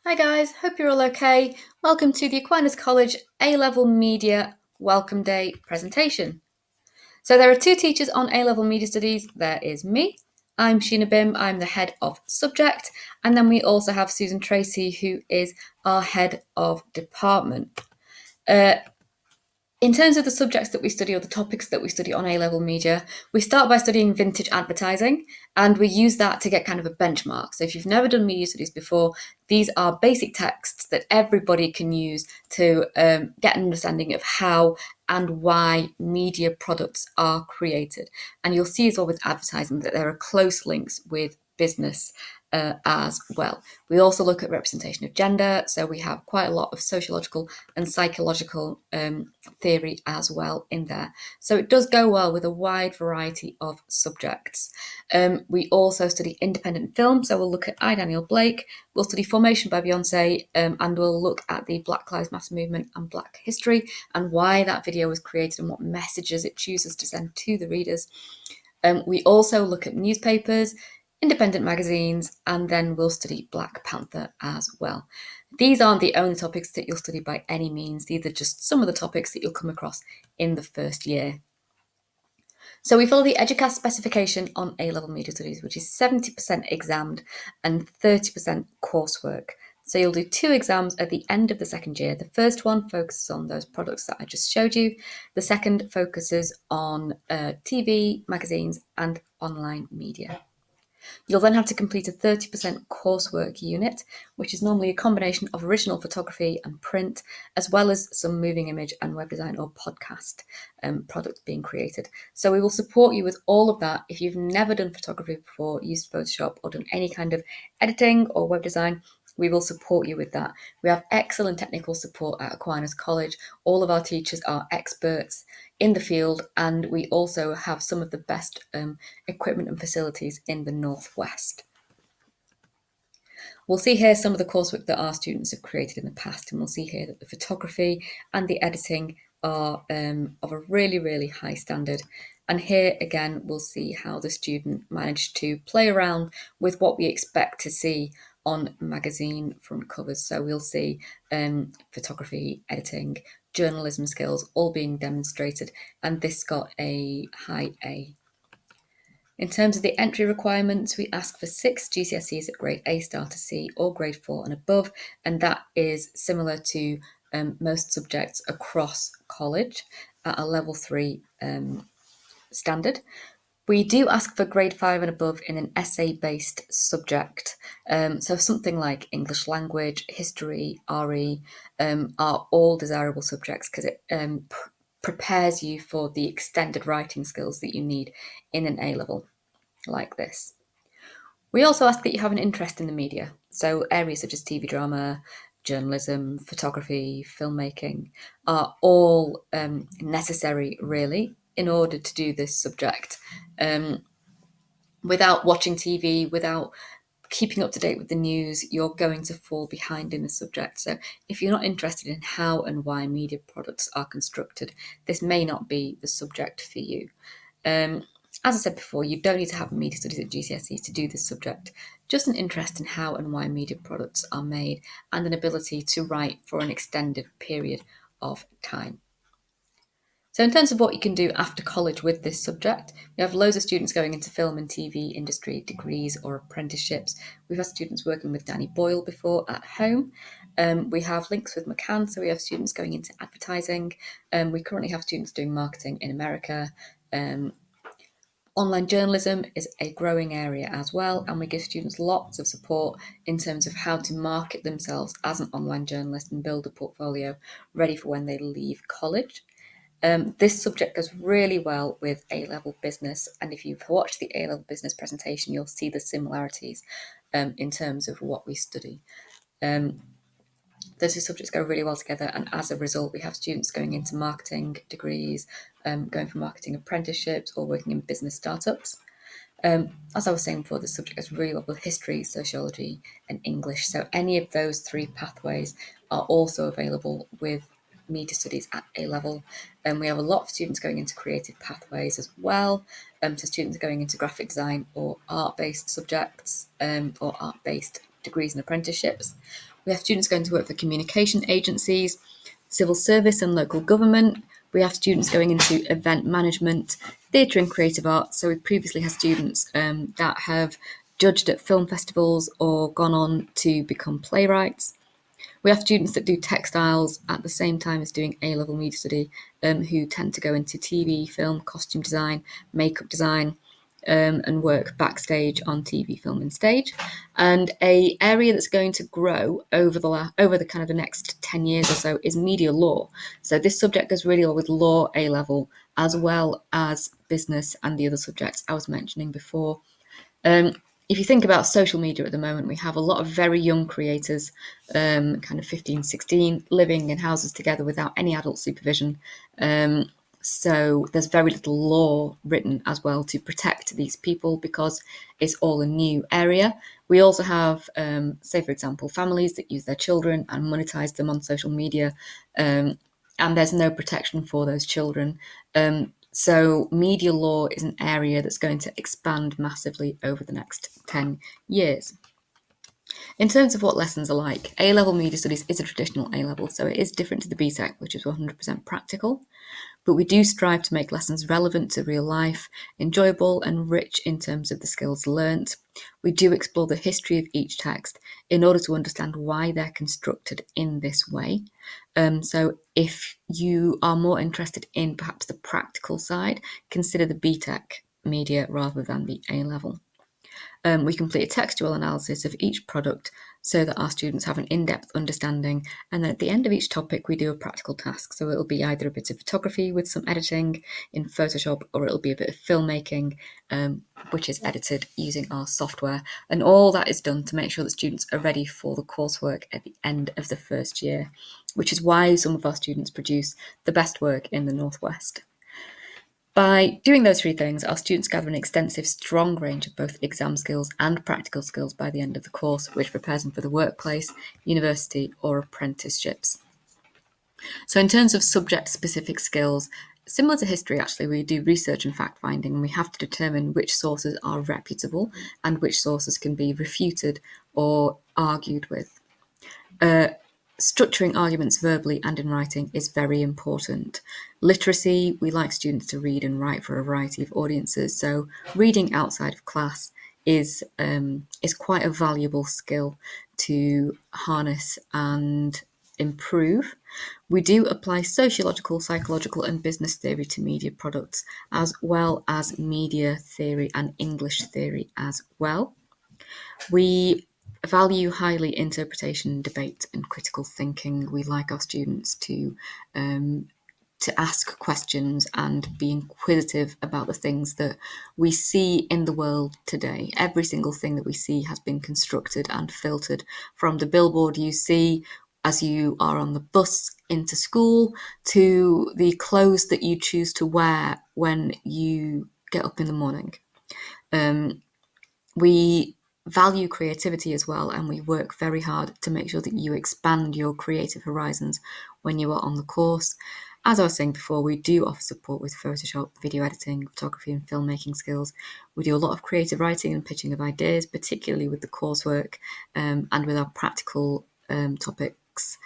Hi guys, hope you're all okay. Welcome to the Aquinas College A-Level Media Welcome Day presentation. So there are two teachers on A-Level Media Studies. There is me, I'm Sheena Bim, I'm the head of subject, and then we also have Susan Tracy, who is our head of department. In terms of the subjects that we study or the topics that we study on A-Level Media, we start by studying vintage advertising, and we use that to get kind of a benchmark. So if you've never done media studies before, these are basic texts that everybody can use to get an understanding of how and why media products are created. And you'll see as well with advertising that there are close links with business as well. We also look at representation of gender, so we have quite a lot of sociological and psychological theory as well in there. So it does go well with a wide variety of subjects. We also study independent film, so we'll look at I, Daniel Blake, we'll study Formation by Beyonce, and we'll look at the Black Lives Matter movement and Black history and why that video was created and what messages it chooses to send to the readers. We also look at newspapers, independent magazines, and then we'll study Black Panther as well. These aren't the only topics that you'll study by any means. These are just some of the topics that you'll come across in the first year. So we follow the EDUCAS specification on A-Level Media Studies, which is 70% examined and 30% coursework. So you'll do 2 exams at the end of the second year. The first one focuses on those products that I just showed you. The second focuses on TV, magazines, and online media. You'll then have to complete a 30% coursework unit, which is normally a combination of original photography and print, as well as some moving image and web design or podcast products being created. So we will support you with all of that. If you've never done photography before, used Photoshop, or done any kind of editing or web design, we will support you with that. We have excellent technical support at Aquinas College. All of our teachers are experts in the field, and we also have some of the best equipment and facilities in the Northwest. We'll see here some of the coursework that our students have created in the past, and we'll see here that the photography and the editing are of a really, really high standard. And here again, we'll see how the student managed to play around with what we expect to see on magazine front covers. So we'll see photography, editing, journalism skills all being demonstrated, and this got a high A. In terms of the entry requirements, we ask for 6 GCSEs at grade A star to C or grade 4 and above, and that is similar to most subjects across college at a level 3 standard. We do ask for grade 5 and above in an essay-based subject. So something like English language, history, RE are all desirable subjects because it prepares you for the extended writing skills that you need in an A-level like this. We also ask that you have an interest in the media. So areas such as TV drama, journalism, photography, filmmaking are all necessary, really, in order to do this subject. Without watching TV, without keeping up to date with the news, you're going to fall behind in the subject. So if you're not interested in how and why media products are constructed, this may not be the subject for you. As I said before, you don't need to have media studies at GCSE to do this subject, just an interest in how and why media products are made and an ability to write for an extended period of time. So in terms of what you can do after college with this subject, we have loads of students going into film and TV industry degrees or apprenticeships. We've had students working with Danny Boyle before at home. We have links with McCann, so we have students going into advertising. We currently have students doing marketing in America. Online journalism is a growing area as well, and we give students lots of support in terms of how to market themselves as an online journalist and build a portfolio ready for when they leave college. This subject goes really well with A-Level Business, and if you've watched the A-Level Business presentation, you'll see the similarities in terms of what we study. Those two subjects go really well together, and as a result, we have students going into marketing degrees, going for marketing apprenticeships, or working in business startups. As I was saying before, the subject goes really well with history, sociology, and English. So any of those 3 pathways are also available with media studies at A-level. And we have a lot of students going into creative pathways as well. So students going into graphic design or art-based subjects or art-based degrees and apprenticeships. We have students going to work for communication agencies, civil service and local government. We have students going into event management, theatre and creative arts. So we previously had students that have judged at film festivals or gone on to become playwrights. We have students that do textiles at the same time as doing A-level media study, who tend to go into TV, film, costume design, makeup design, and work backstage on TV, film, and stage. And a area that's going to grow over the kind of the next 10 years or so is media law. So this subject goes really well with law A-level, as well as business and the other subjects I was mentioning before. If you think about social media at the moment, we have a lot of very young creators, kind of 15, 16, living in houses together without any adult supervision. So there's very little law written as well to protect these people because it's all a new area. We also have, say, for example, families that use their children and monetize them on social media, and there's no protection for those children. So media law is an area that's going to expand massively over the next 10 years. In terms of what lessons are like, A-level media studies is a traditional A-level, so it is different to the BTEC, which is 100% practical. But we do strive to make lessons relevant to real life, enjoyable and rich in terms of the skills learnt. We do explore the history of each text in order to understand why they're constructed in this way. So if you are more interested in perhaps the practical side, consider the BTEC media rather than the A-level. We complete a textual analysis of each product so that our students have an in-depth understanding. And then at the end of each topic, we do a practical task. So it'll be either a bit of photography with some editing in Photoshop, or it'll be a bit of filmmaking, which is edited using our software. And all that is done to make sure that students are ready for the coursework at the end of the first year, which is why some of our students produce the best work in the Northwest. By doing those three things, our students gather an extensive, strong range of both exam skills and practical skills by the end of the course, which prepares them for the workplace, university, or apprenticeships. So in terms of subject-specific skills, similar to history, actually, we do research and fact-finding, and we have to determine which sources are reputable and which sources can be refuted or argued with. Structuring arguments verbally and in writing is very important. Literacy, we like students to read and write for a variety of audiences, so reading outside of class is quite a valuable skill to harness and improve. We do apply sociological, psychological and business theory to media products, as well as media theory and English theory as well. We value highly interpretation, debate, and critical thinking. We like our students to ask questions and be inquisitive about the things that we see in the world today. Every single thing that we see has been constructed and filtered from the billboard you see as you are on the bus into school to the clothes that you choose to wear when you get up in the morning. We value creativity as well, and we work very hard to make sure that you expand your creative horizons when you are on the course. As I was saying before, we do offer support with Photoshop, video editing, photography and filmmaking skills. We do a lot of creative writing and pitching of ideas, particularly with the coursework and with our practical topics.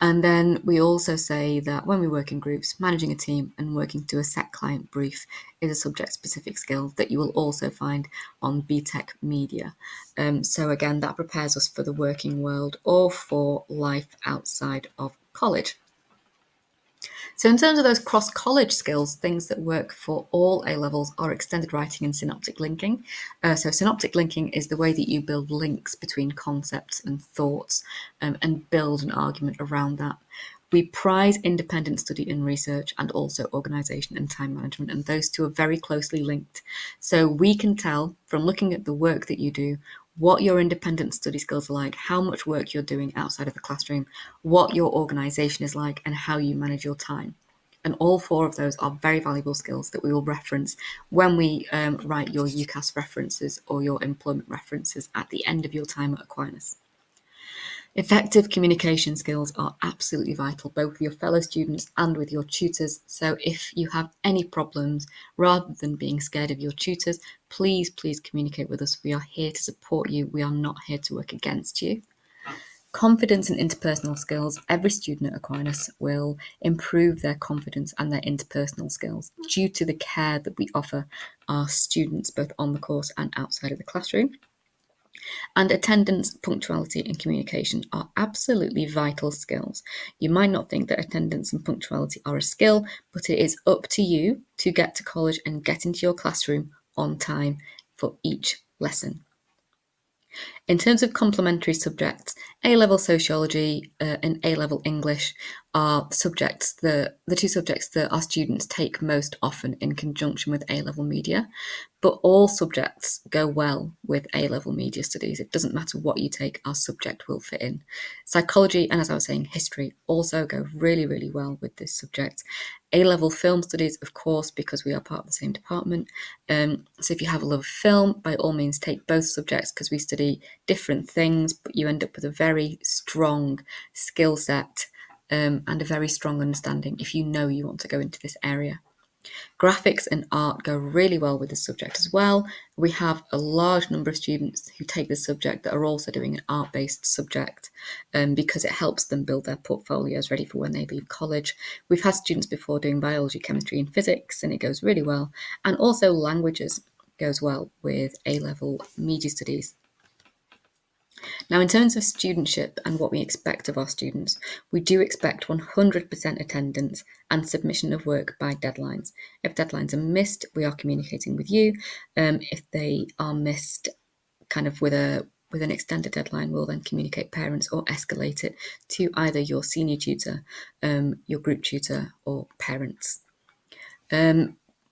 And then we also say that when we work in groups, managing a team and working to a set client brief is a subject-specific skill that you will also find on BTEC Media. So again, that prepares us for the working world or for life outside of college. So in terms of those cross-college skills, things that work for all A-levels are extended writing and synoptic linking. So synoptic linking is the way that you build links between concepts and thoughts and build an argument around that. We prize independent study and research and also organisation and time management, and those two are very closely linked. So we can tell from looking at the work that you do what your independent study skills are like, how much work you're doing outside of the classroom, what your organisation is like, and how you manage your time. And all four of those are very valuable skills that we will reference when we write your UCAS references or your employment references at the end of your time at Aquinas. Effective communication skills are absolutely vital, both with your fellow students and with your tutors. So if you have any problems, rather than being scared of your tutors, please communicate with us. We are here to support you. We are not here to work against you. Confidence and interpersonal skills. Every student at Aquinas will improve their confidence and their interpersonal skills due to the care that we offer our students, both on the course and outside of the classroom. And attendance, punctuality, and communication are absolutely vital skills. You might not think that attendance and punctuality are a skill, but it is up to you to get to college and get into your classroom on time for each lesson. In terms of complementary subjects, A-level sociology and A-level English are the two subjects that our students take most often in conjunction with A-level media, but all subjects go well with A-level media studies. It doesn't matter what you take, our subject will fit in. Psychology and, as I was saying, history also go really, really well with this subject. A-level film studies, of course, because we are part of the same department. So if you have a love of film, by all means take both subjects because we study different things, but you end up with a very strong skill set and a very strong understanding if you know you want to go into this area. Graphics and art go really well with this subject as well. We have a large number of students who take this subject that are also doing an art-based subject because it helps them build their portfolios ready for when they leave college. We've had students before doing biology, chemistry and physics, and it goes really well. And also languages goes well with A-level media studies. Now, in terms of studentship and what we expect of our students, we do expect 100% attendance and submission of work by deadlines. If deadlines are missed, we are communicating with you. If they are missed kind of with an extended deadline, we'll then communicate parents or escalate it to either your senior tutor, your group tutor, or parents.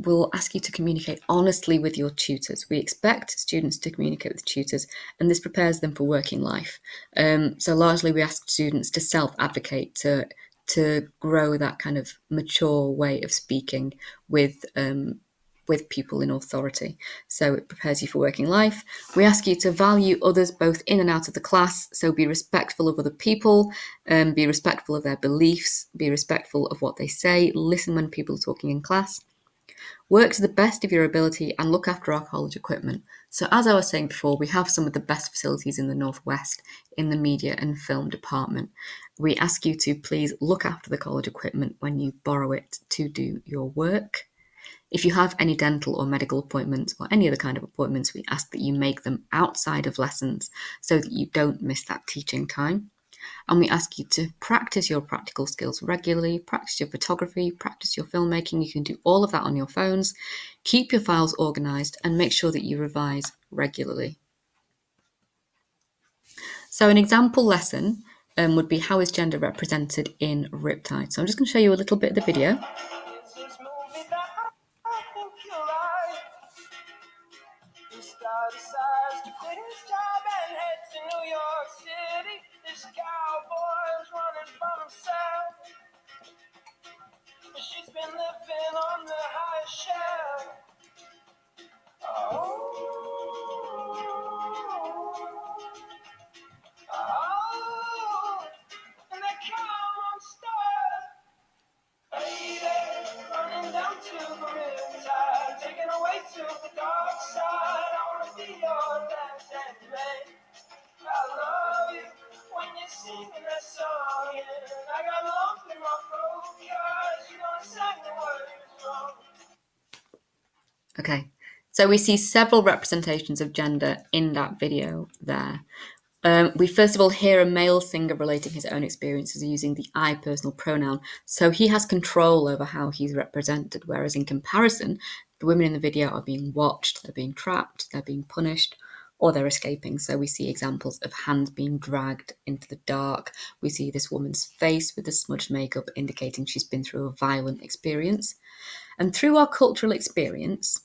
We'll ask you to communicate honestly with your tutors. We expect students to communicate with tutors, and this prepares them for working life. So largely we ask students to self-advocate, to grow that kind of mature way of speaking with people in authority. So it prepares you for working life. We ask you to value others both in and out of the class. So be respectful of other people, be respectful of their beliefs, be respectful of what they say, listen when people are talking in class. Work to the best of your ability and look after our college equipment. So as I was saying before, we have some of the best facilities in the Northwest in the media and film department. We ask you to please look after the college equipment when you borrow it to do your work. If you have any dental or medical appointments or any other kind of appointments, we ask that you make them outside of lessons so that you don't miss that teaching time. And we ask you to practice your practical skills regularly, practice your photography, practice your filmmaking. You can do all of that on your phones. Keep your files organised and make sure that you revise regularly. So an example lesson would be how is gender represented in Riptide. So I'm just going to show you a little bit of the video. Decides to quit his job and head to New York City. This cowboy's running from himself. She's been living on the highest shelf. And they come on stuff. Lady, running down to the riptide, taken away to the dark side. I wanna be your last man. I love you when you're singing that song, and I got lump in my throat because you don't sing the words wrong. Okay, so we see several representations of gender in that video there. We first of all hear a male singer relating his own experiences using the I personal pronoun. So he has control over how he's represented, whereas in comparison, the women in the video are being watched, they're being trapped, they're being punished, or they're escaping. So we see examples of hands being dragged into the dark. We see this woman's face with the smudged makeup indicating she's been through a violent experience. And through our cultural experience,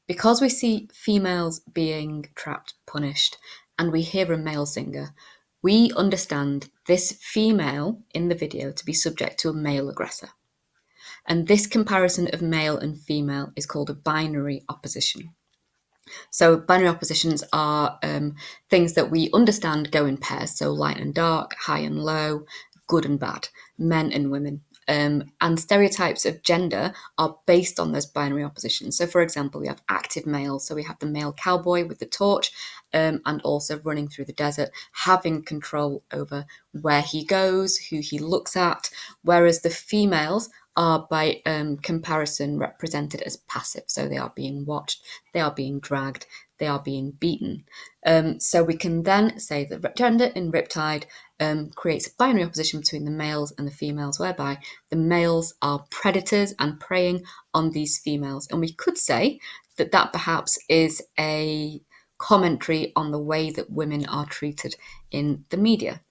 because we see females being trapped, punished, and we hear a male singer, we understand this female in the video to be subject to a male aggressor. And this comparison of male and female is called a binary opposition. So binary oppositions are things that we understand go in pairs, so light and dark, high and low, good and bad, men and women. And stereotypes of gender are based on those binary oppositions. So, for example, we have active males. So we have the male cowboy with the torch, and also running through the desert, having control over where he goes, who he looks at, whereas the females are by comparison represented as passive. So they are being watched, they are being dragged, they are being beaten. So we can then say that gender in Riptide creates a binary opposition between the males and the females, whereby the males are predators and preying on these females. And we could say that that perhaps is a commentary on the way that women are treated in the media.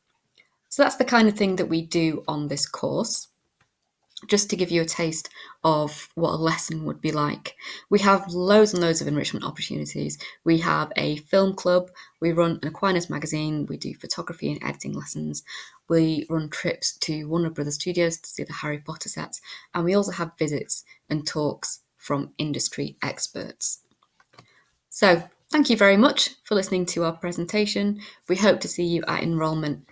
So that's the kind of thing that we do on this course. Just to give you a taste of what a lesson would be like. We have loads and loads of enrichment opportunities. We have a film club, we run an Aquinas magazine, we do photography and editing lessons, we run trips to Warner Brothers Studios to see the Harry Potter sets, and we also have visits and talks from industry experts. So thank you very much for listening to our presentation. We hope to see you at enrolment